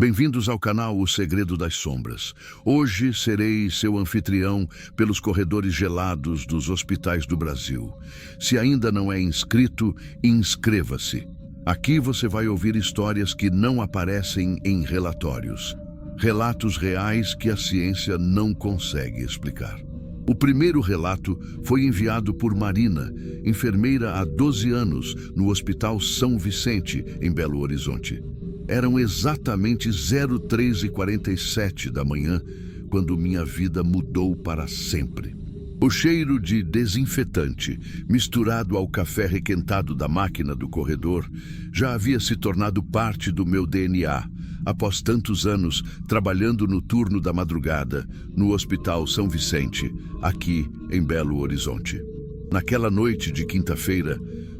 Bem-vindos ao canal O Segredo das Sombras. Hoje serei seu anfitrião pelos corredores gelados dos hospitais do Brasil. Se ainda não é inscrito, inscreva-se. Aqui você vai ouvir histórias que não aparecem em relatórios. Relatos reais que a ciência não consegue explicar. O primeiro relato foi enviado por Marina, enfermeira há 12 anos, no Hospital São Vicente, em Belo Horizonte. Eram exatamente 03h47 da manhã, quando minha vida mudou para sempre. O cheiro de desinfetante, misturado ao café requentado da máquina do corredor, já havia se tornado parte do meu DNA, após tantos anos trabalhando no turno da madrugada, no Hospital São Vicente, aqui em Belo Horizonte. Naquela noite de quinta-feira,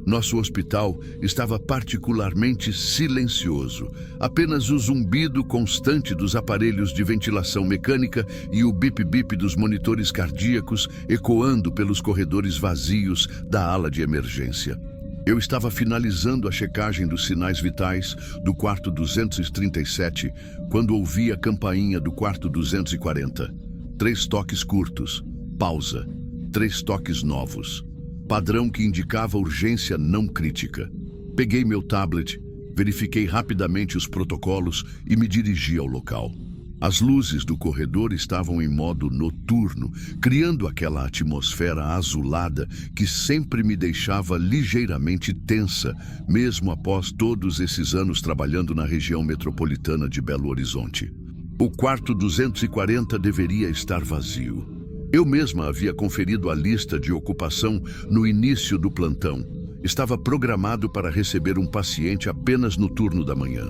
nosso hospital estava particularmente silencioso. Apenas o zumbido constante dos aparelhos de ventilação mecânica e o bip-bip dos monitores cardíacos ecoando pelos corredores vazios da ala de emergência. Eu estava finalizando a checagem dos sinais vitais do quarto 237 quando ouvi a campainha do quarto 240. 3 toques curtos, pausa, 3 toques novos. Padrão que indicava urgência não crítica. Peguei meu tablet, verifiquei rapidamente os protocolos e me dirigi ao local. As luzes do corredor estavam em modo noturno, criando aquela atmosfera azulada que sempre me deixava ligeiramente tensa, mesmo após todos esses anos trabalhando na região metropolitana de Belo Horizonte. O quarto 240 deveria estar vazio. Eu mesma havia conferido a lista de ocupação no início do plantão. Estava programado para receber um paciente apenas no turno da manhã.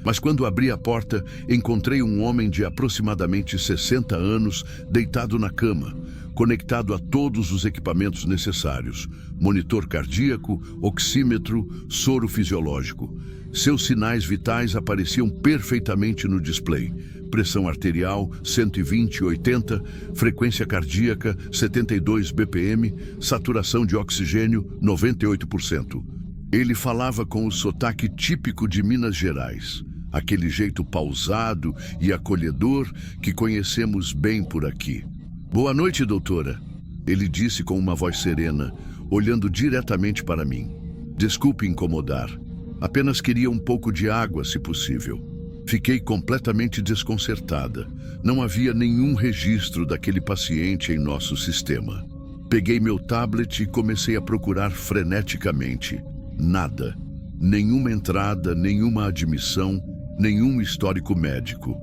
Mas quando abri a porta, encontrei um homem de aproximadamente 60 anos deitado na cama, conectado a todos os equipamentos necessários: monitor cardíaco, oxímetro, soro fisiológico. Seus sinais vitais apareciam perfeitamente no display: pressão arterial 120/80, frequência cardíaca 72 BPM, saturação de oxigênio 98%. Ele falava com o sotaque típico de Minas Gerais, aquele jeito pausado e acolhedor que conhecemos bem por aqui. "Boa noite, doutora", ele disse com uma voz serena, olhando diretamente para mim. "Desculpe incomodar. Apenas queria um pouco de água, se possível." Fiquei completamente desconcertada. Não havia nenhum registro daquele paciente em nosso sistema. Peguei meu tablet e comecei a procurar freneticamente. Nada. Nenhuma entrada, nenhuma admissão, nenhum histórico médico.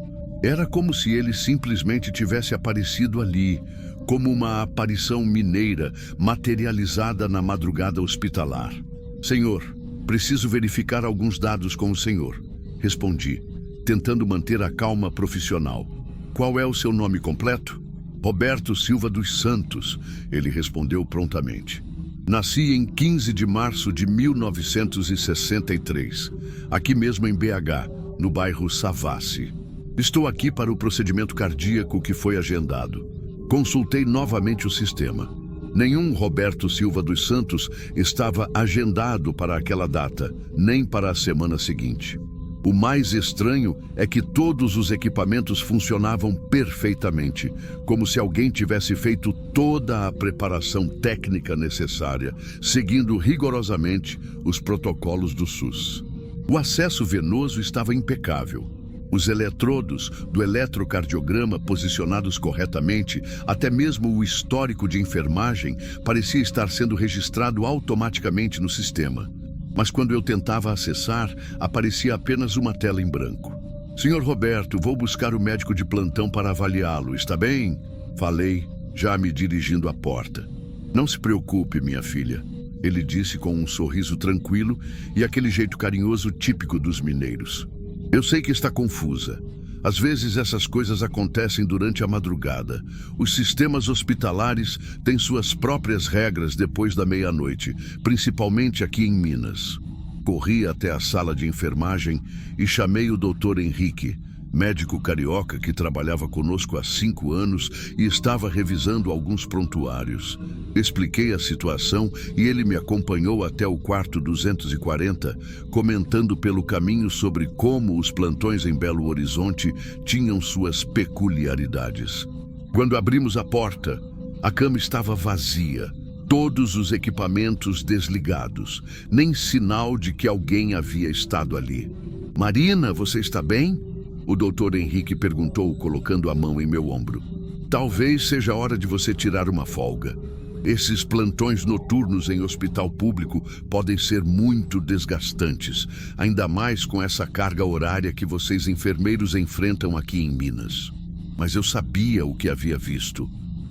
Era como se ele simplesmente tivesse aparecido ali, como uma aparição mineira materializada na madrugada hospitalar. "Senhor, preciso verificar alguns dados com o senhor", respondi, tentando manter a calma profissional. "Qual é o seu nome completo?" "Roberto Silva dos Santos", ele respondeu prontamente. "Nasci em 15 de março de 1963, aqui mesmo em BH, no bairro Savassi. Estou aqui para o procedimento cardíaco que foi agendado." Consultei novamente o sistema. Nenhum Roberto Silva dos Santos estava agendado para aquela data, nem para a semana seguinte. O mais estranho é que todos os equipamentos funcionavam perfeitamente, como se alguém tivesse feito toda a preparação técnica necessária, seguindo rigorosamente os protocolos do SUS. O acesso venoso estava impecável. Os eletrodos do eletrocardiograma posicionados corretamente, até mesmo o histórico de enfermagem parecia estar sendo registrado automaticamente no sistema. Mas quando eu tentava acessar, aparecia apenas uma tela em branco. "Senhor Roberto, vou buscar o médico de plantão para avaliá-lo, está bem?" Falei, já me dirigindo à porta. "Não se preocupe, minha filha", ele disse com um sorriso tranquilo e aquele jeito carinhoso típico dos mineiros. "Eu sei que está confusa. Às vezes essas coisas acontecem durante a madrugada. Os sistemas hospitalares têm suas próprias regras depois da meia-noite, principalmente aqui em Minas." Corri até a sala de enfermagem e chamei o Dr. Henrique, médico carioca que trabalhava conosco há 5 anos e estava revisando alguns prontuários. Expliquei a situação e ele me acompanhou até o quarto 240, comentando pelo caminho sobre como os plantões em Belo Horizonte tinham suas peculiaridades. Quando abrimos a porta, a cama estava vazia, todos os equipamentos desligados, nem sinal de que alguém havia estado ali. "Marina, você está bem?" O doutor Henrique perguntou, colocando a mão em meu ombro. "Talvez seja hora de você tirar uma folga. Esses plantões noturnos em hospital público podem ser muito desgastantes, ainda mais com essa carga horária que vocês enfermeiros enfrentam aqui em Minas." Mas eu sabia o que havia visto.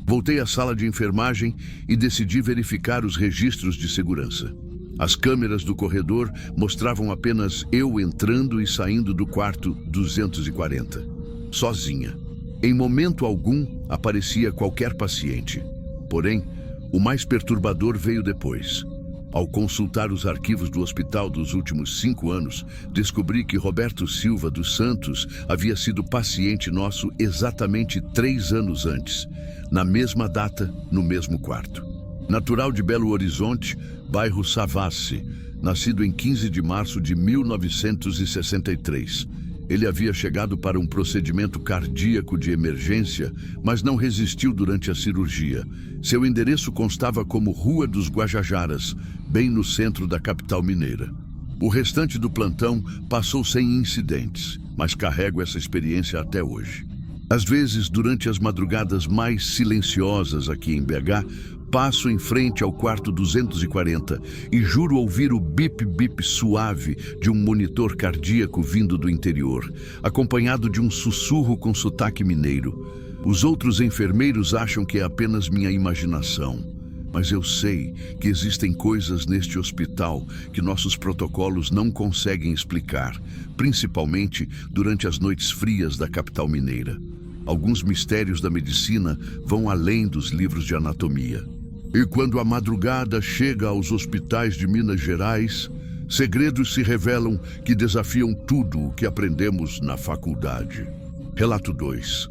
Voltei à sala de enfermagem e decidi verificar os registros de segurança. As câmeras do corredor mostravam apenas eu entrando e saindo do quarto 240, sozinha. Em momento algum aparecia qualquer paciente. Porém, o mais perturbador veio depois. Ao consultar os arquivos do hospital dos últimos 5 anos, descobri que Roberto Silva dos Santos havia sido paciente nosso exatamente 3 anos antes, na mesma data, no mesmo quarto. Natural de Belo Horizonte, bairro Savassi, nascido em 15 de março de 1963. Ele havia chegado para um procedimento cardíaco de emergência, mas não resistiu durante a cirurgia. Seu endereço constava como Rua dos Guajajaras, bem no centro da capital mineira. O restante do plantão passou sem incidentes, mas carrego essa experiência até hoje. Às vezes, durante as madrugadas mais silenciosas aqui em BH, passo em frente ao quarto 240 e juro ouvir o bip-bip suave de um monitor cardíaco vindo do interior, acompanhado de um sussurro com sotaque mineiro. Os outros enfermeiros acham que é apenas minha imaginação, mas eu sei que existem coisas neste hospital que nossos protocolos não conseguem explicar, principalmente durante as noites frias da capital mineira. Alguns mistérios da medicina vão além dos livros de anatomia. E quando a madrugada chega aos hospitais de Minas Gerais, segredos se revelam que desafiam tudo o que aprendemos na faculdade. Relato 2.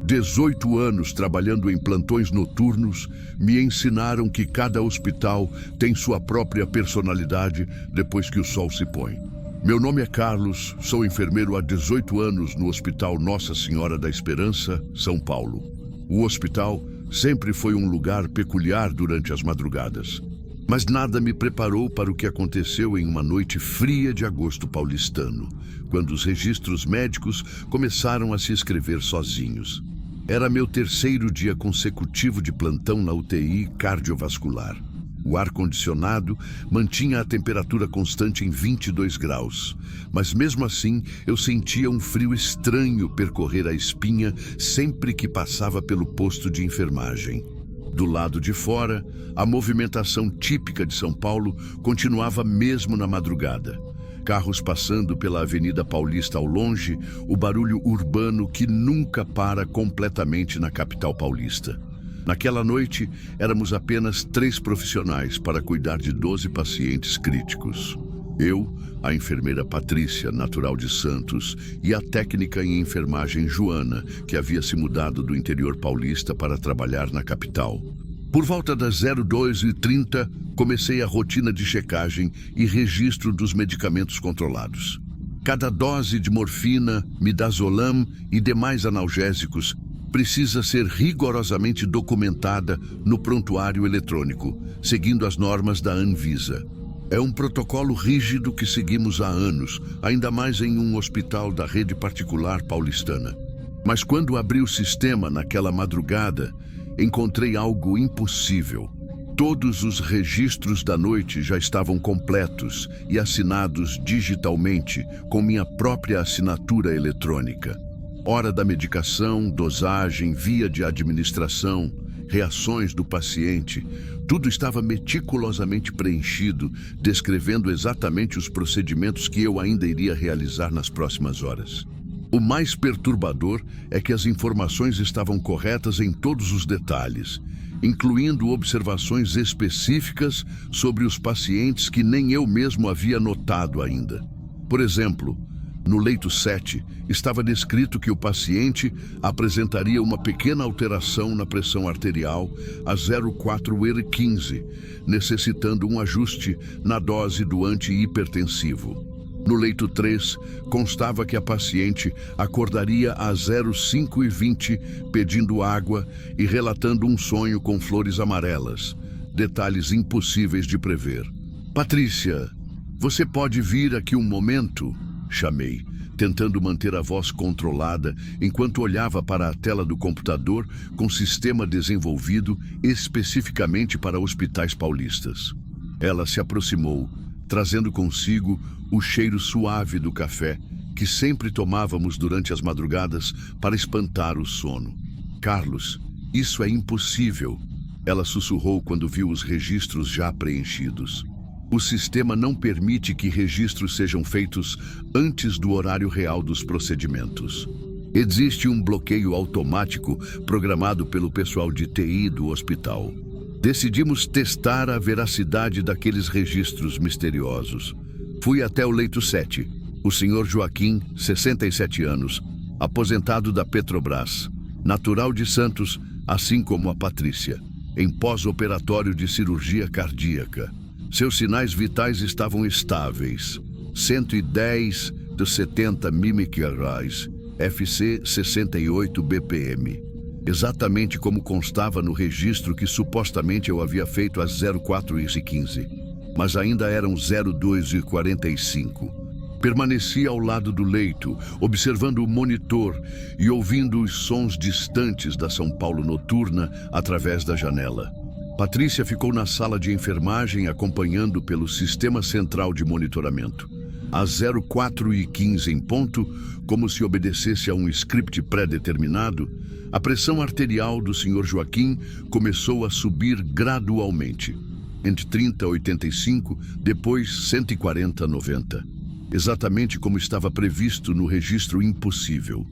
18 anos trabalhando em plantões noturnos me ensinaram que cada hospital tem sua própria personalidade depois que o sol se põe. Meu nome é Carlos, sou enfermeiro há 18 anos no Hospital Nossa Senhora da Esperança, São Paulo. O hospital sempre foi um lugar peculiar durante as madrugadas, mas nada me preparou para o que aconteceu em uma noite fria de agosto paulistano, quando os registros médicos começaram a se escrever sozinhos. Era meu 3º dia consecutivo de plantão na UTI cardiovascular. O ar-condicionado mantinha a temperatura constante em 22 graus, mas mesmo assim eu sentia um frio estranho percorrer a espinha sempre que passava pelo posto de enfermagem. Do lado de fora, a movimentação típica de São Paulo continuava mesmo na madrugada. Carros passando pela Avenida Paulista ao longe, o barulho urbano que nunca para completamente na capital paulista. Naquela noite, éramos apenas 3 profissionais para cuidar de 12 pacientes críticos. Eu, a enfermeira Patrícia, natural de Santos, e a técnica em enfermagem Joana, que havia se mudado do interior paulista para trabalhar na capital. Por volta das 02h30, comecei a rotina de checagem e registro dos medicamentos controlados. Cada dose de morfina, midazolam e demais analgésicos precisa ser rigorosamente documentada no prontuário eletrônico, seguindo as normas da Anvisa. É um protocolo rígido que seguimos há anos, ainda mais em um hospital da rede particular paulistana. Mas quando abri o sistema naquela madrugada, encontrei algo impossível. Todos os registros da noite já estavam completos e assinados digitalmente com minha própria assinatura eletrônica. Hora da medicação, dosagem, via de administração, reações do paciente, tudo estava meticulosamente preenchido, descrevendo exatamente os procedimentos que eu ainda iria realizar nas próximas horas. O mais perturbador é que as informações estavam corretas em todos os detalhes, incluindo observações específicas sobre os pacientes que nem eu mesmo havia notado ainda. Por exemplo, No leito 7, estava descrito que o paciente apresentaria uma pequena alteração na pressão arterial a 0,4/15, necessitando um ajuste na dose do antihipertensivo. No leito 3, constava que a paciente acordaria a 0,5/20 pedindo água e relatando um sonho com flores amarelas, detalhes impossíveis de prever. "Patrícia, você pode vir aqui um momento?", chamei, tentando manter a voz controlada enquanto olhava para a tela do computador com sistema desenvolvido especificamente para hospitais paulistas. Ela se aproximou, trazendo consigo o cheiro suave do café que sempre tomávamos durante as madrugadas para espantar o sono. "Carlos, isso é impossível", ela sussurrou quando viu os registros já preenchidos. "O sistema não permite que registros sejam feitos antes do horário real dos procedimentos. Existe um bloqueio automático programado pelo pessoal de TI do hospital. Decidimos testar a veracidade daqueles registros misteriosos. Fui até o leito 7, o Sr. Joaquim, 67 anos, aposentado da Petrobras, natural de Santos, assim como a Patrícia, em pós-operatório de cirurgia cardíaca. Seus sinais vitais estavam estáveis, 110 de 70 mmHg, FC 68 BPM. Exatamente como constava no registro que supostamente eu havia feito às 04h15, mas ainda eram 02h45. Permaneci ao lado do leito, observando o monitor e ouvindo os sons distantes da São Paulo noturna através da janela. Patrícia ficou na sala de enfermagem acompanhando pelo sistema central de monitoramento. Às 04h15 em ponto, como se obedecesse a um script pré-determinado, a pressão arterial do Sr. Joaquim começou a subir gradualmente, entre 30 a 85, depois 140 a 90. Exatamente como estava previsto no registro impossível.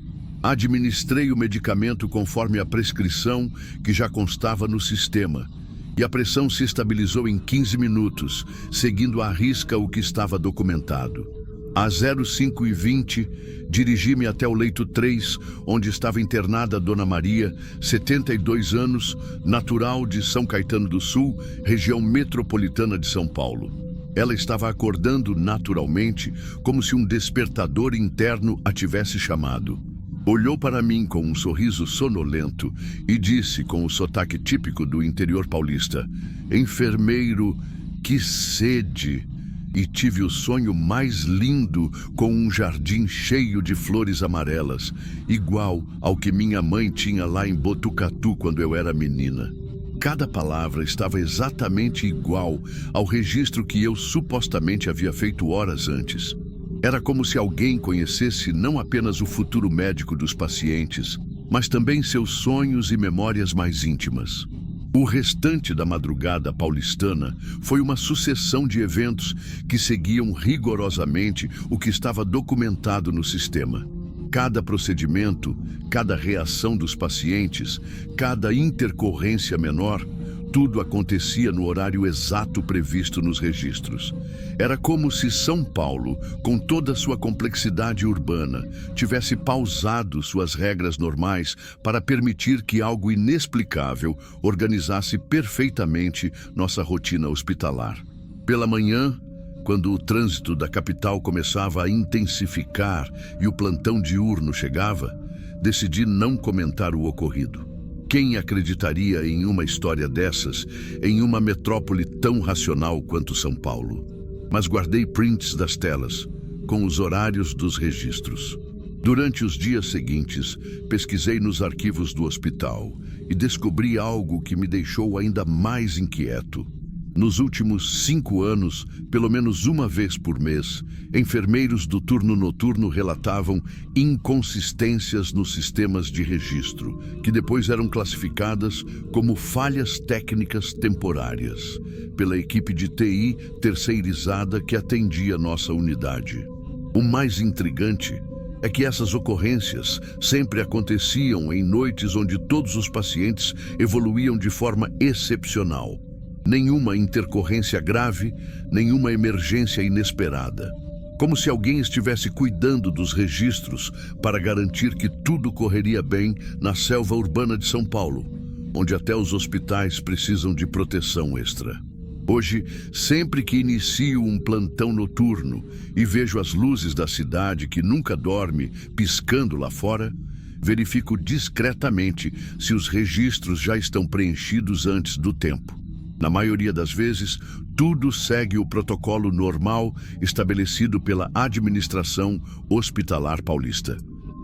Administrei o medicamento conforme a prescrição que já constava no sistema, e a pressão se estabilizou em 15 minutos, seguindo à risca o que estava documentado. Às 05h20, dirigi-me até o leito 3, onde estava internada Dona Maria, 72 anos, natural de São Caetano do Sul, região metropolitana de São Paulo. Ela estava acordando naturalmente, como se um despertador interno a tivesse chamado. Olhou para mim com um sorriso sonolento e disse com o sotaque típico do interior paulista: "Enfermeiro, que sede!" E tive o sonho mais lindo com um jardim cheio de flores amarelas, igual ao que minha mãe tinha lá em Botucatu quando eu era menina. Cada palavra estava exatamente igual ao registro que eu supostamente havia feito horas antes. Era como se alguém conhecesse não apenas o futuro médico dos pacientes, mas também seus sonhos e memórias mais íntimas. O restante da madrugada paulistana foi uma sucessão de eventos que seguiam rigorosamente o que estava documentado no sistema. Cada procedimento, cada reação dos pacientes, cada intercorrência menor, tudo acontecia no horário exato previsto nos registros. Era como se São Paulo, com toda a sua complexidade urbana, tivesse pausado suas regras normais para permitir que algo inexplicável organizasse perfeitamente nossa rotina hospitalar. Pela manhã, quando o trânsito da capital começava a intensificar e o plantão diurno chegava, decidi não comentar o ocorrido. Quem acreditaria em uma história dessas em uma metrópole tão racional quanto São Paulo? Mas guardei prints das telas, com os horários dos registros. Durante os dias seguintes, pesquisei nos arquivos do hospital e descobri algo que me deixou ainda mais inquieto. Nos últimos 5 anos, pelo menos uma vez por mês, enfermeiros do turno noturno relatavam inconsistências nos sistemas de registro, que depois eram classificadas como falhas técnicas temporárias, pela equipe de TI terceirizada que atendia nossa unidade. O mais intrigante é que essas ocorrências sempre aconteciam em noites onde todos os pacientes evoluíam de forma excepcional. Nenhuma intercorrência grave, nenhuma emergência inesperada. como se alguém estivesse cuidando dos registros para garantir que tudo correria bem na selva urbana de São Paulo, onde até os hospitais precisam de proteção extra. Hoje, sempre que inicio um plantão noturno e vejo as luzes da cidade que nunca dorme piscando lá fora, verifico discretamente se os registros já estão preenchidos antes do tempo. Na maioria das vezes, tudo segue o protocolo normal estabelecido pela administração hospitalar paulista.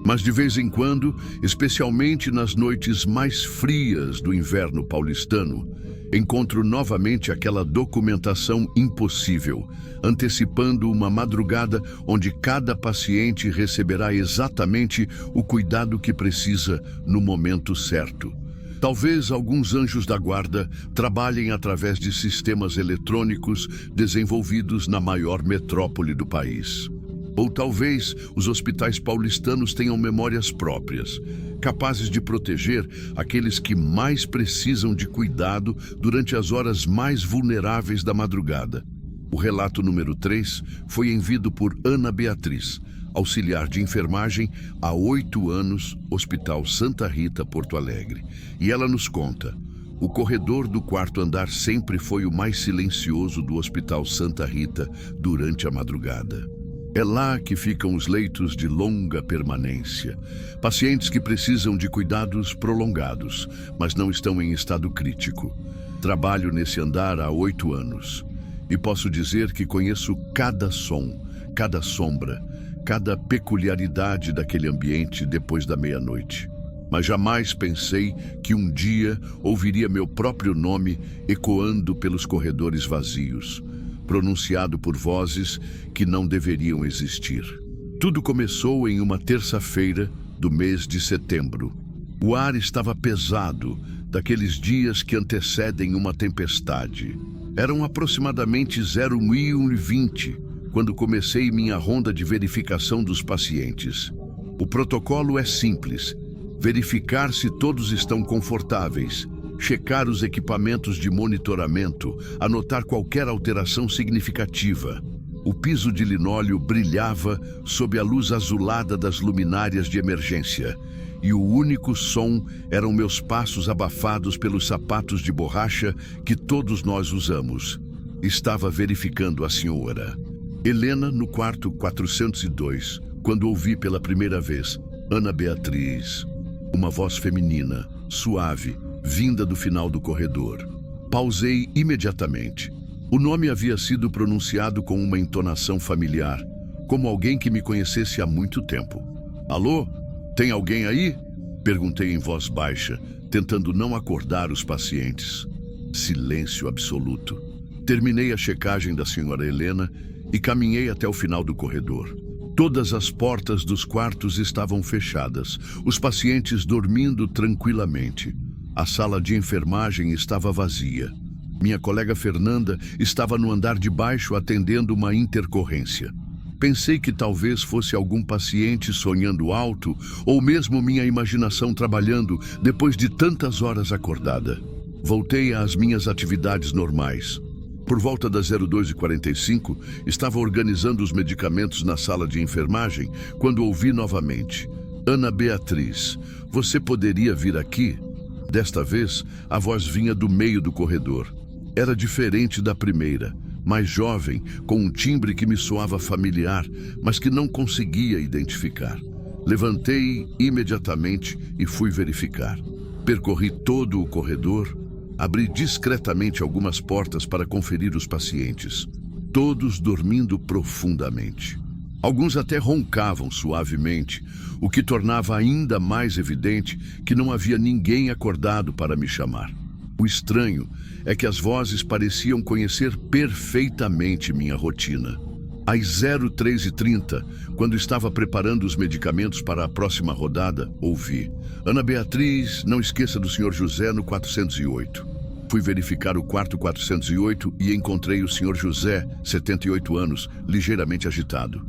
Mas de vez em quando, especialmente nas noites mais frias do inverno paulistano, encontro novamente aquela documentação impossível, antecipando uma madrugada onde cada paciente receberá exatamente o cuidado que precisa no momento certo. Talvez alguns anjos da guarda trabalhem através de sistemas eletrônicos desenvolvidos na maior metrópole do país. Ou talvez os hospitais paulistanos tenham memórias próprias, capazes de proteger aqueles que mais precisam de cuidado durante as horas mais vulneráveis da madrugada. O relato número 3 foi enviado por Ana Beatriz, auxiliar de enfermagem há 8 anos, Hospital Santa Rita, Porto Alegre. E ela nos conta: o corredor do quarto andar sempre foi o mais silencioso do Hospital Santa Rita durante a madrugada. É lá que ficam os leitos de longa permanência, pacientes que precisam de cuidados prolongados, mas não estão em estado crítico. Trabalho nesse andar há 8 anos e posso dizer que conheço cada som, cada sombra, cada peculiaridade daquele ambiente depois da meia-noite. Mas jamais pensei que um dia ouviria meu próprio nome ecoando pelos corredores vazios, pronunciado por vozes que não deveriam existir. Tudo começou em uma terça-feira do mês de setembro. O ar estava pesado, daqueles dias que antecedem uma tempestade. Eram aproximadamente 01h20 quando comecei minha ronda de verificação dos pacientes. O protocolo é simples: verificar se todos estão confortáveis, checar os equipamentos de monitoramento, anotar qualquer alteração significativa. O piso de linóleo brilhava sob a luz azulada das luminárias de emergência, e o único som eram meus passos abafados pelos sapatos de borracha que todos nós usamos. Estava verificando a senhora Helena no quarto 402, quando ouvi pela primeira vez Ana Beatriz, uma voz feminina, suave, vinda do final do corredor. Pausei imediatamente. O nome havia sido pronunciado com uma entonação familiar, como alguém que me conhecesse há muito tempo. "Alô? Tem alguém aí?" Perguntei em voz baixa, tentando não acordar os pacientes. Silêncio absoluto. Terminei a checagem da senhora Helena e caminhei até o final do corredor. Todas as portas dos quartos estavam fechadas, os pacientes dormindo tranquilamente. A sala de enfermagem estava vazia. Minha colega Fernanda estava no andar de baixo atendendo uma intercorrência. Pensei que talvez fosse algum paciente sonhando alto ou mesmo minha imaginação trabalhando depois de tantas horas acordada. Voltei às minhas atividades normais. Por volta das 02h45, estava organizando os medicamentos na sala de enfermagem quando ouvi novamente: "Ana Beatriz, você poderia vir aqui?" Desta vez, a voz vinha do meio do corredor. Era diferente da primeira, mais jovem, com um timbre que me soava familiar, mas que não conseguia identificar. Levantei imediatamente e fui verificar. Percorri todo o corredor, abri discretamente algumas portas para conferir os pacientes, todos dormindo profundamente. Alguns até roncavam suavemente, o que tornava ainda mais evidente que não havia ninguém acordado para me chamar. O estranho é que as vozes pareciam conhecer perfeitamente minha rotina. Às 03h30, quando estava preparando os medicamentos para a próxima rodada, ouvi: "Ana Beatriz, não esqueça do Sr. José no 408. Fui verificar o quarto 408 e encontrei o Sr. José, 78 anos, ligeiramente agitado.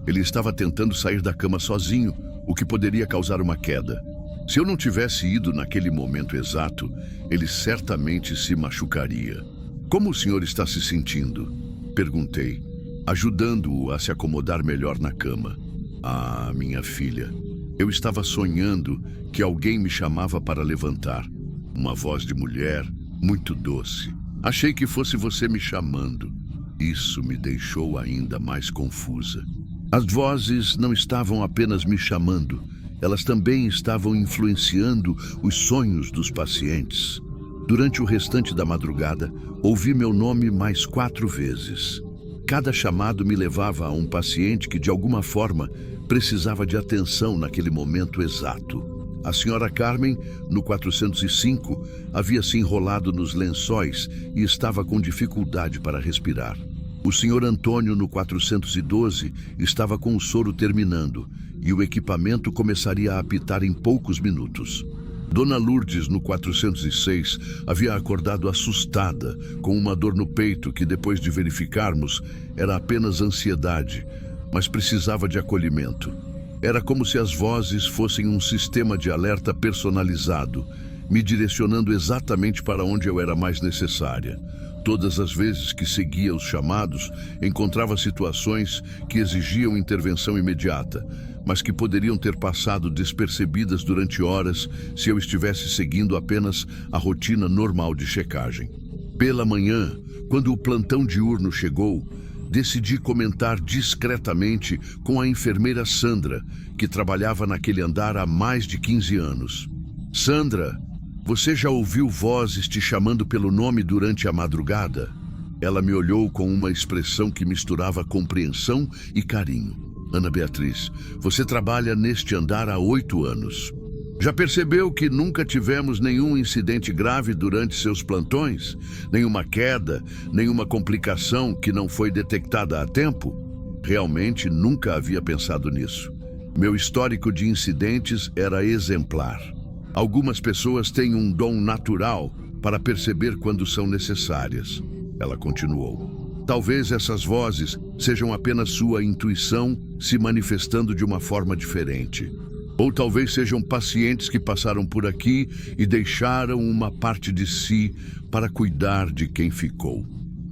Ele estava tentando sair da cama sozinho, o que poderia causar uma queda. Se eu não tivesse ido naquele momento exato, ele certamente se machucaria. "Como o senhor está se sentindo?" perguntei. ajudando-o a se acomodar melhor na cama. Ah, minha filha, eu estava sonhando que alguém me chamava para levantar. Uma voz de mulher, muito doce. Achei que fosse você me chamando. Isso me deixou ainda mais confusa. As vozes não estavam apenas me chamando, elas também estavam influenciando os sonhos dos pacientes. Durante o restante da madrugada, ouvi meu nome mais 4 vezes. Cada chamado me levava a um paciente que, de alguma forma, precisava de atenção naquele momento exato. A senhora Carmen, no 405, havia se enrolado nos lençóis e estava com dificuldade para respirar. O senhor Antônio, no 412, estava com o soro terminando e o equipamento começaria a apitar em poucos minutos. Dona Lourdes, no 406, havia acordado assustada, com uma dor no peito que, depois de verificarmos, era apenas ansiedade, mas precisava de acolhimento. Era como se as vozes fossem um sistema de alerta personalizado, me direcionando exatamente para onde eu era mais necessária. Todas as vezes que seguia os chamados, encontrava situações que exigiam intervenção imediata, mas que poderiam ter passado despercebidas durante horas se eu estivesse seguindo apenas a rotina normal de checagem. Pela manhã, quando o plantão diurno chegou, decidi comentar discretamente com a enfermeira Sandra, que trabalhava naquele andar há mais de 15 anos. Sandra, você já ouviu vozes te chamando pelo nome durante a madrugada? Ela me olhou com uma expressão que misturava compreensão e carinho. Ana Beatriz, você trabalha neste andar há 8 anos. Já percebeu que nunca tivemos nenhum incidente grave durante seus plantões? Nenhuma queda, nenhuma complicação que não foi detectada a tempo? Realmente nunca havia pensado nisso. Meu histórico de incidentes era exemplar. Algumas pessoas têm um dom natural para perceber quando são necessárias. Ela continuou. Talvez essas vozes sejam apenas sua intuição se manifestando de uma forma diferente. Ou talvez sejam pacientes que passaram por aqui e deixaram uma parte de si para cuidar de quem ficou.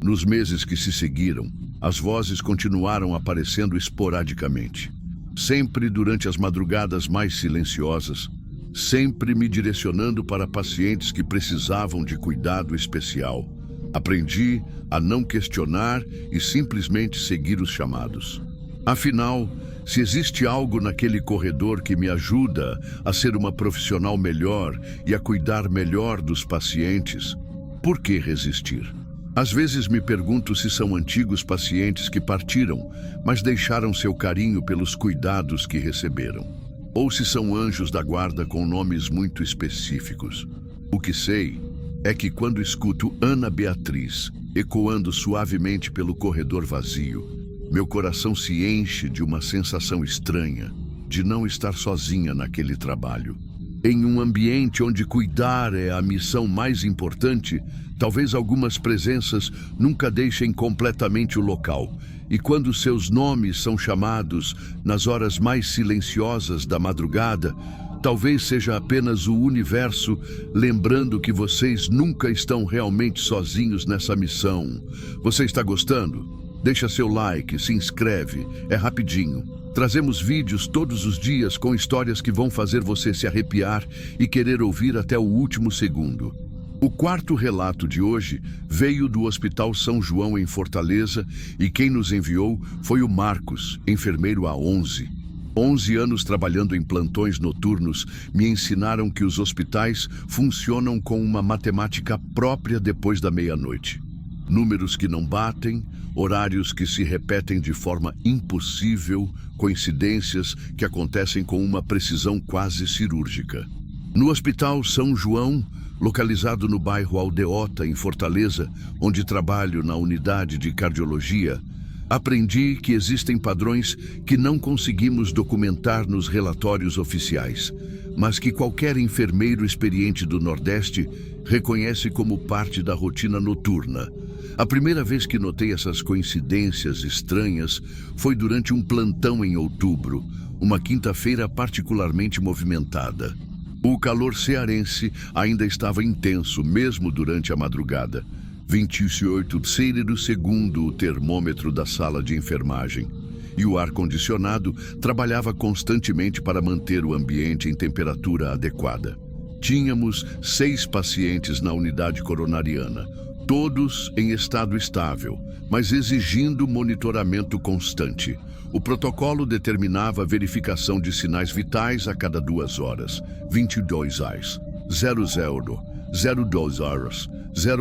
Nos meses que se seguiram, as vozes continuaram aparecendo esporadicamente. Sempre durante as madrugadas mais silenciosas, sempre me direcionando para pacientes que precisavam de cuidado especial. Aprendi a não questionar e simplesmente seguir os chamados. Afinal, se existe algo naquele corredor que me ajuda a ser uma profissional melhor e a cuidar melhor dos pacientes, por que resistir? Às vezes me pergunto se são antigos pacientes que partiram, mas deixaram seu carinho pelos cuidados que receberam. Ou se são anjos da guarda com nomes muito específicos. O que sei é que quando escuto Ana Beatriz ecoando suavemente pelo corredor vazio, meu coração se enche de uma sensação estranha de não estar sozinha naquele trabalho. Em um ambiente onde cuidar é a missão mais importante, talvez algumas presenças nunca deixem completamente o local. E quando seus nomes são chamados nas horas mais silenciosas da madrugada, talvez seja apenas o universo lembrando que vocês nunca estão realmente sozinhos nessa missão. Você está gostando? Deixa seu like, se inscreve, é rapidinho. Trazemos vídeos todos os dias com histórias que vão fazer você se arrepiar e querer ouvir até o último segundo. O quarto relato de hoje veio do Hospital São João em Fortaleza e quem nos enviou foi o Marcos, enfermeiro há 11 anos trabalhando em plantões noturnos, me ensinaram que os hospitais funcionam com uma matemática própria depois da meia-noite. Números que não batem, horários que se repetem de forma impossível, coincidências que acontecem com uma precisão quase cirúrgica. No Hospital São João, localizado no bairro Aldeota, em Fortaleza, onde trabalho na unidade de cardiologia, aprendi que existem padrões que não conseguimos documentar nos relatórios oficiais, mas que qualquer enfermeiro experiente do Nordeste reconhece como parte da rotina noturna. A primeira vez que notei essas coincidências estranhas foi durante um plantão em outubro, uma quinta-feira particularmente movimentada. O calor cearense ainda estava intenso, mesmo durante a madrugada. 28 segundo o termômetro da sala de enfermagem. E o ar-condicionado trabalhava constantemente para manter o ambiente em temperatura adequada. Tínhamos 6 pacientes na unidade coronariana, todos em estado estável, mas exigindo monitoramento constante. O protocolo determinava a verificação de sinais vitais a cada 2 horas, 22 horas, 00, 02 horas,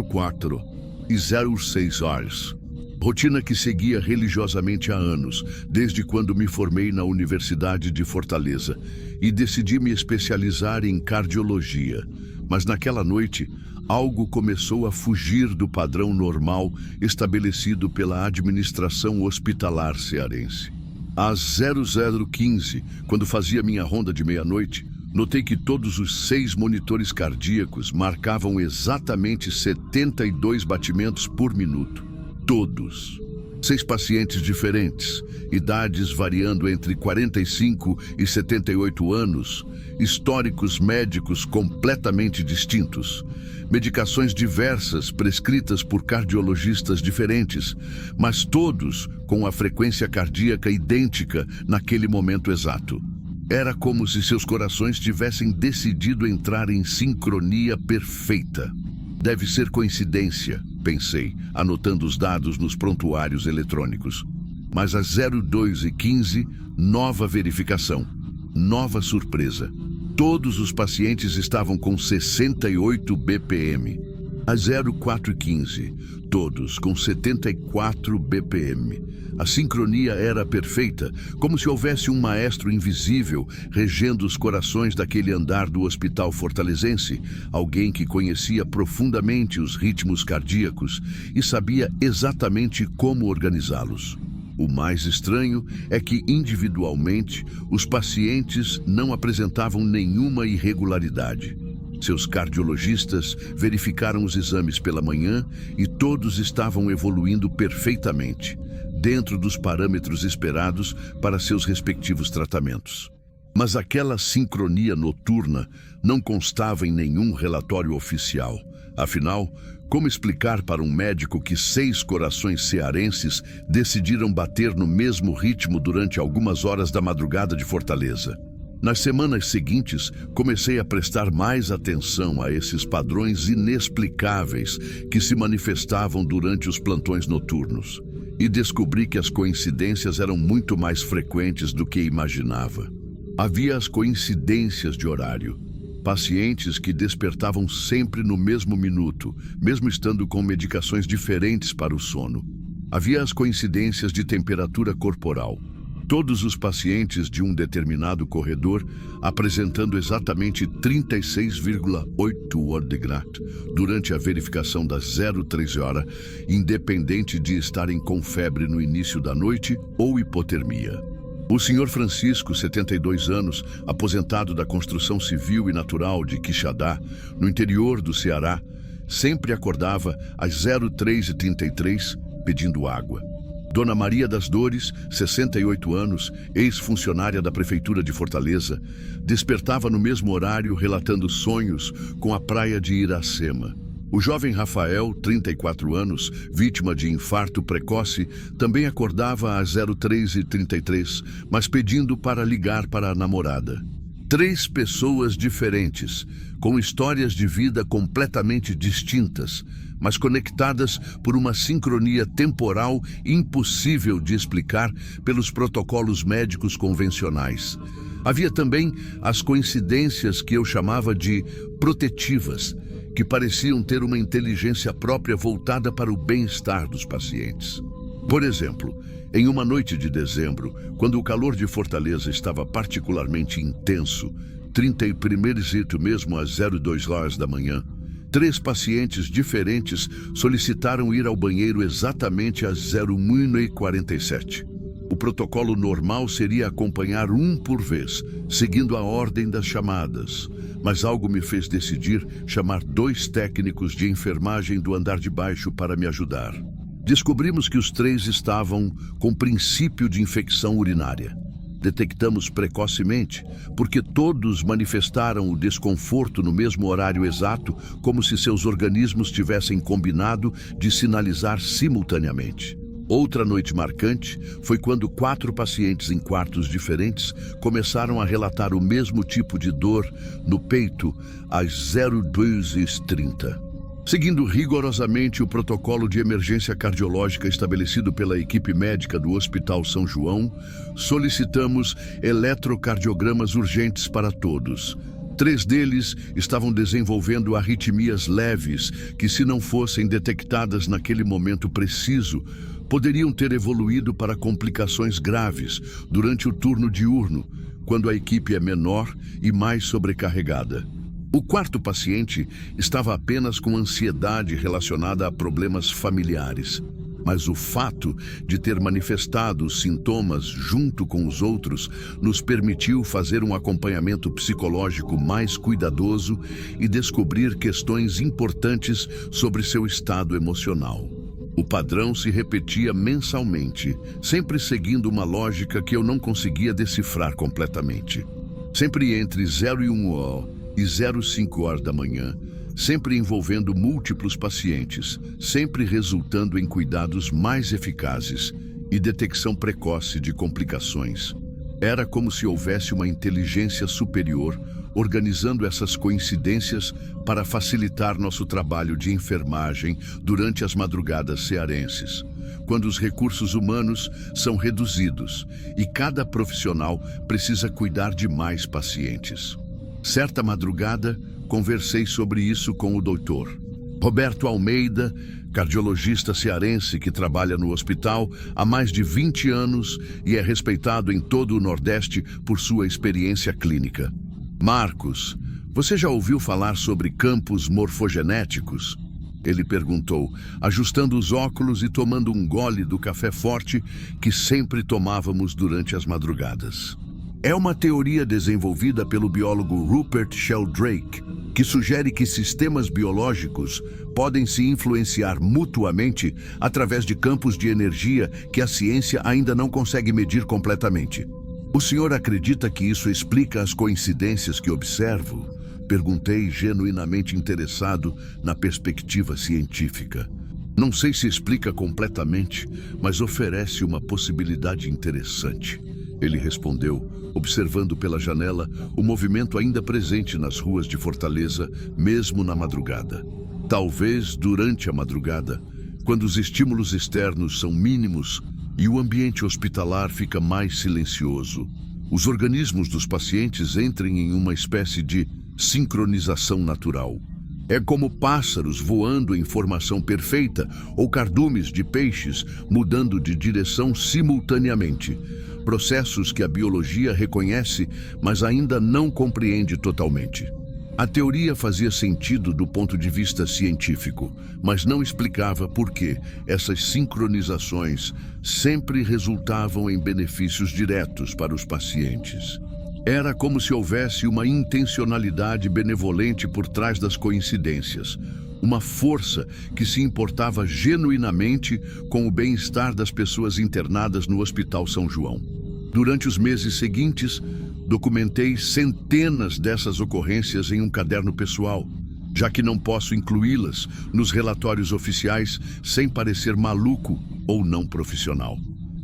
04 e 06 horas. Rotina que seguia religiosamente há anos, desde quando me formei na Universidade de Fortaleza e decidi me especializar em cardiologia. Mas naquela noite, algo começou a fugir do padrão normal estabelecido pela administração hospitalar cearense. Às 00:15, quando fazia minha ronda de meia-noite, notei que todos os 6 monitores cardíacos marcavam exatamente 72 batimentos por minuto. Todos. 6 pacientes diferentes, idades variando entre 45 e 78 anos, históricos médicos completamente distintos, medicações diversas prescritas por cardiologistas diferentes, mas todos com a frequência cardíaca idêntica naquele momento exato. Era como se seus corações tivessem decidido entrar em sincronia perfeita. Deve ser coincidência, pensei, anotando os dados nos prontuários eletrônicos. Mas às 02:15, nova verificação, nova surpresa. Todos os pacientes estavam com 68 BPM. Às 04:15, todos com 74 BPM. A sincronia era perfeita, como se houvesse um maestro invisível regendo os corações daquele andar do hospital fortalezense, alguém que conhecia profundamente os ritmos cardíacos e sabia exatamente como organizá-los. O mais estranho é que, individualmente, os pacientes não apresentavam nenhuma irregularidade. Seus cardiologistas verificaram os exames pela manhã e todos estavam evoluindo perfeitamente, dentro dos parâmetros esperados para seus respectivos tratamentos. Mas aquela sincronia noturna não constava em nenhum relatório oficial. Afinal, como explicar para um médico que 6 corações cearenses decidiram bater no mesmo ritmo durante algumas horas da madrugada de Fortaleza? Nas semanas seguintes, comecei a prestar mais atenção a esses padrões inexplicáveis que se manifestavam durante os plantões noturnos. E descobri que as coincidências eram muito mais frequentes do que imaginava. Havia as coincidências de horário. Pacientes que despertavam sempre no mesmo minuto, mesmo estando com medicações diferentes para o sono. Havia as coincidências de temperatura corporal. Todos os pacientes de um determinado corredor apresentando exatamente 36,8 degrau durante a verificação das 03 horas, independente de estarem com febre no início da noite ou hipotermia. O Sr. Francisco, 72 anos, aposentado da construção civil e natural de Quixadá, no interior do Ceará, sempre acordava às 03:33 pedindo água. Dona Maria das Dores, 68 anos, ex-funcionária da Prefeitura de Fortaleza, despertava no mesmo horário relatando sonhos com a praia de Iracema. O jovem Rafael, 34 anos, vítima de infarto precoce, também acordava às 03:33, mas pedindo para ligar para a namorada. 3 pessoas diferentes, com histórias de vida completamente distintas, mas conectadas por uma sincronia temporal impossível de explicar pelos protocolos médicos convencionais. Havia também as coincidências que eu chamava de protetivas, que pareciam ter uma inteligência própria voltada para o bem-estar dos pacientes. Por exemplo, em uma noite de dezembro, quando o calor de Fortaleza estava particularmente intenso, 31º mesmo às 02 horas da manhã, 3 pacientes diferentes solicitaram ir ao banheiro exatamente às 01:47. O protocolo normal seria acompanhar um por vez, seguindo a ordem das chamadas. Mas algo me fez decidir chamar 2 técnicos de enfermagem do andar de baixo para me ajudar. Descobrimos que os 3 estavam com princípio de infecção urinária. detectamos precocemente, porque todos manifestaram o desconforto no mesmo horário exato, como se seus organismos tivessem combinado de sinalizar simultaneamente. Outra noite marcante foi quando 4 pacientes em quartos diferentes começaram a relatar o mesmo tipo de dor no peito às 02h30. Seguindo rigorosamente o protocolo de emergência cardiológica estabelecido pela equipe médica do Hospital São João, solicitamos eletrocardiogramas urgentes para todos. 3 deles estavam desenvolvendo arritmias leves que, se não fossem detectadas naquele momento preciso, poderiam ter evoluído para complicações graves durante o turno diurno, quando a equipe é menor e mais sobrecarregada. O 4º paciente estava apenas com ansiedade relacionada a problemas familiares, mas o fato de ter manifestado os sintomas junto com os outros nos permitiu fazer um acompanhamento psicológico mais cuidadoso e descobrir questões importantes sobre seu estado emocional. O padrão se repetia mensalmente, sempre seguindo uma lógica que eu não conseguia decifrar completamente. Sempre entre 0h01 e 05h da manhã, sempre envolvendo múltiplos pacientes, sempre resultando em cuidados mais eficazes e detecção precoce de complicações. Era como se houvesse uma inteligência superior organizando essas coincidências para facilitar nosso trabalho de enfermagem durante as madrugadas cearenses, quando os recursos humanos são reduzidos e cada profissional precisa cuidar de mais pacientes. Certa madrugada, conversei sobre isso com o Dr. Roberto Almeida, cardiologista cearense que trabalha no hospital há mais de 20 anos e é respeitado em todo o Nordeste por sua experiência clínica. Marcos, você já ouviu falar sobre campos morfogenéticos? Ele perguntou, ajustando os óculos e tomando um gole do café forte que sempre tomávamos durante as madrugadas. É uma teoria desenvolvida pelo biólogo Rupert Sheldrake, que sugere que sistemas biológicos podem se influenciar mutuamente através de campos de energia que a ciência ainda não consegue medir completamente. O senhor acredita que isso explica as coincidências que observo? Perguntei, genuinamente interessado na perspectiva científica. Não sei se explica completamente, mas oferece uma possibilidade interessante. Ele respondeu, observando pela janela o movimento ainda presente nas ruas de Fortaleza, mesmo na madrugada. Talvez durante a madrugada, quando os estímulos externos são mínimos e o ambiente hospitalar fica mais silencioso, os organismos dos pacientes entrem em uma espécie de sincronização natural. É como pássaros voando em formação perfeita ou cardumes de peixes mudando de direção simultaneamente. Processos que a biologia reconhece, mas ainda não compreende totalmente. A teoria fazia sentido do ponto de vista científico, mas não explicava por que essas sincronizações sempre resultavam em benefícios diretos para os pacientes. Era como se houvesse uma intencionalidade benevolente por trás das coincidências, uma força que se importava genuinamente com o bem-estar das pessoas internadas no Hospital São João. Durante os meses seguintes, documentei centenas dessas ocorrências em um caderno pessoal, já que não posso incluí-las nos relatórios oficiais sem parecer maluco ou não profissional.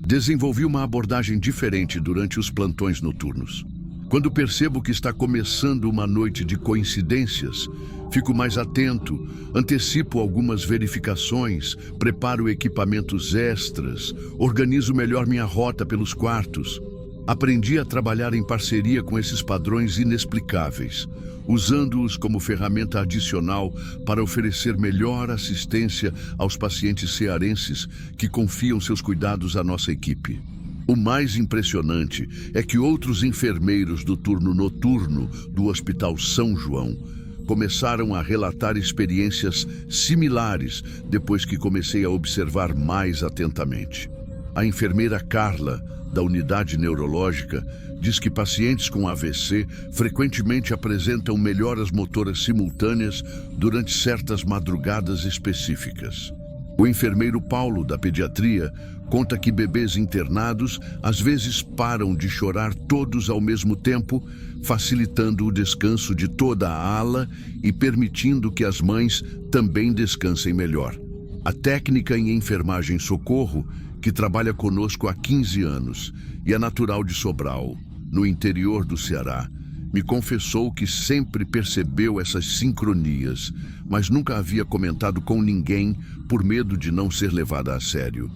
Desenvolvi uma abordagem diferente durante os plantões noturnos. Quando percebo que está começando uma noite de coincidências, fico mais atento, antecipo algumas verificações, preparo equipamentos extras, organizo melhor minha rota pelos quartos. Aprendi a trabalhar em parceria com esses padrões inexplicáveis, usando-os como ferramenta adicional para oferecer melhor assistência aos pacientes cearenses que confiam seus cuidados à nossa equipe. O mais impressionante é que outros enfermeiros do turno noturno do Hospital São João começaram a relatar experiências similares depois que comecei a observar mais atentamente. A enfermeira Carla, da unidade neurológica, diz que pacientes com AVC frequentemente apresentam melhoras motoras simultâneas durante certas madrugadas específicas. O enfermeiro Paulo, da pediatria, Conta que bebês internados às vezes param de chorar todos ao mesmo tempo, facilitando o descanso de toda a ala e permitindo que as mães também descansem melhor. A técnica em enfermagem socorro, que trabalha conosco há 15 anos e é natural de Sobral, no interior do Ceará, me confessou que sempre percebeu essas sincronias, mas nunca havia comentado com ninguém por medo de não ser levada a sério.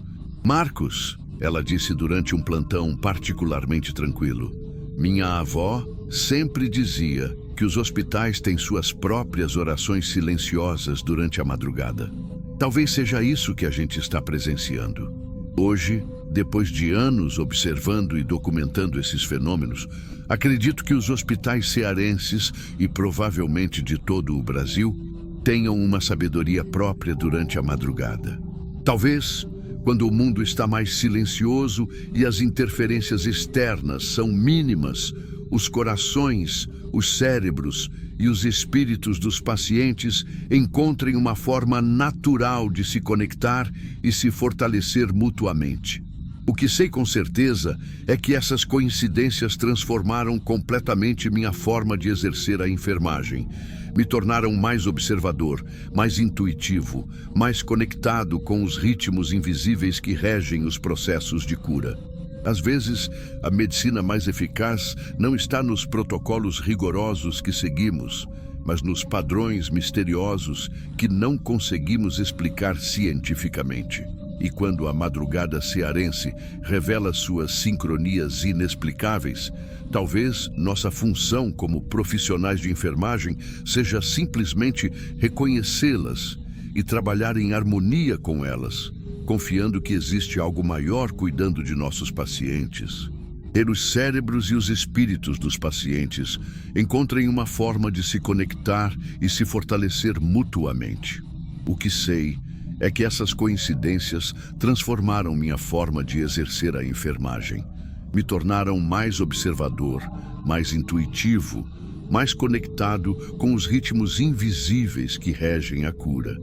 Marcos, ela disse durante um plantão particularmente tranquilo, minha avó sempre dizia que os hospitais têm suas próprias orações silenciosas durante a madrugada. Talvez seja isso que a gente está presenciando. Hoje, depois de anos observando e documentando esses fenômenos, acredito que os hospitais cearenses e provavelmente de todo o Brasil tenham uma sabedoria própria durante a madrugada. Talvez, quando o mundo está mais silencioso e as interferências externas são mínimas, os corações, os cérebros e os espíritos dos pacientes encontrem uma forma natural de se conectar e se fortalecer mutuamente. O que sei com certeza é que essas coincidências transformaram completamente minha forma de exercer a enfermagem. Me tornaram mais observador, mais intuitivo, mais conectado com os ritmos invisíveis que regem os processos de cura. Às vezes, a medicina mais eficaz não está nos protocolos rigorosos que seguimos, mas nos padrões misteriosos que não conseguimos explicar cientificamente. E quando a madrugada cearense revela suas sincronias inexplicáveis, talvez nossa função como profissionais de enfermagem seja simplesmente reconhecê-las e trabalhar em harmonia com elas, confiando que existe algo maior cuidando de nossos pacientes. Que os cérebros e os espíritos dos pacientes encontrem uma forma de se conectar e se fortalecer mutuamente. O que sei é que essas coincidências transformaram minha forma de exercer a enfermagem. Me tornaram mais observador, mais intuitivo, mais conectado com os ritmos invisíveis que regem a cura.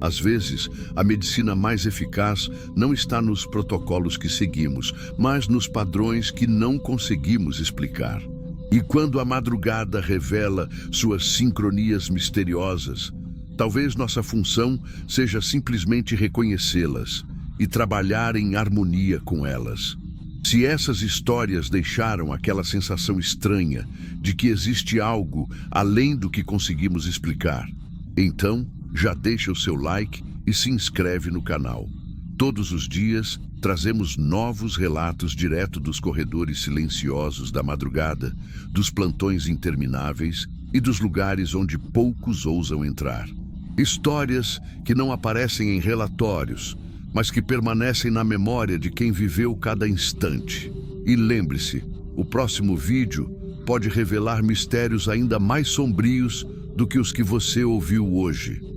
Às vezes, a medicina mais eficaz não está nos protocolos que seguimos, mas nos padrões que não conseguimos explicar. E quando a madrugada revela suas sincronias misteriosas, talvez nossa função seja simplesmente reconhecê-las e trabalhar em harmonia com elas. Se essas histórias deixaram aquela sensação estranha de que existe algo além do que conseguimos explicar, então já deixa o seu like e se inscreve no canal. Todos os dias trazemos novos relatos direto dos corredores silenciosos da madrugada, dos plantões intermináveis e dos lugares onde poucos ousam entrar. Histórias que não aparecem em relatórios, mas que permanecem na memória de quem viveu cada instante. E lembre-se, o próximo vídeo pode revelar mistérios ainda mais sombrios do que os que você ouviu hoje.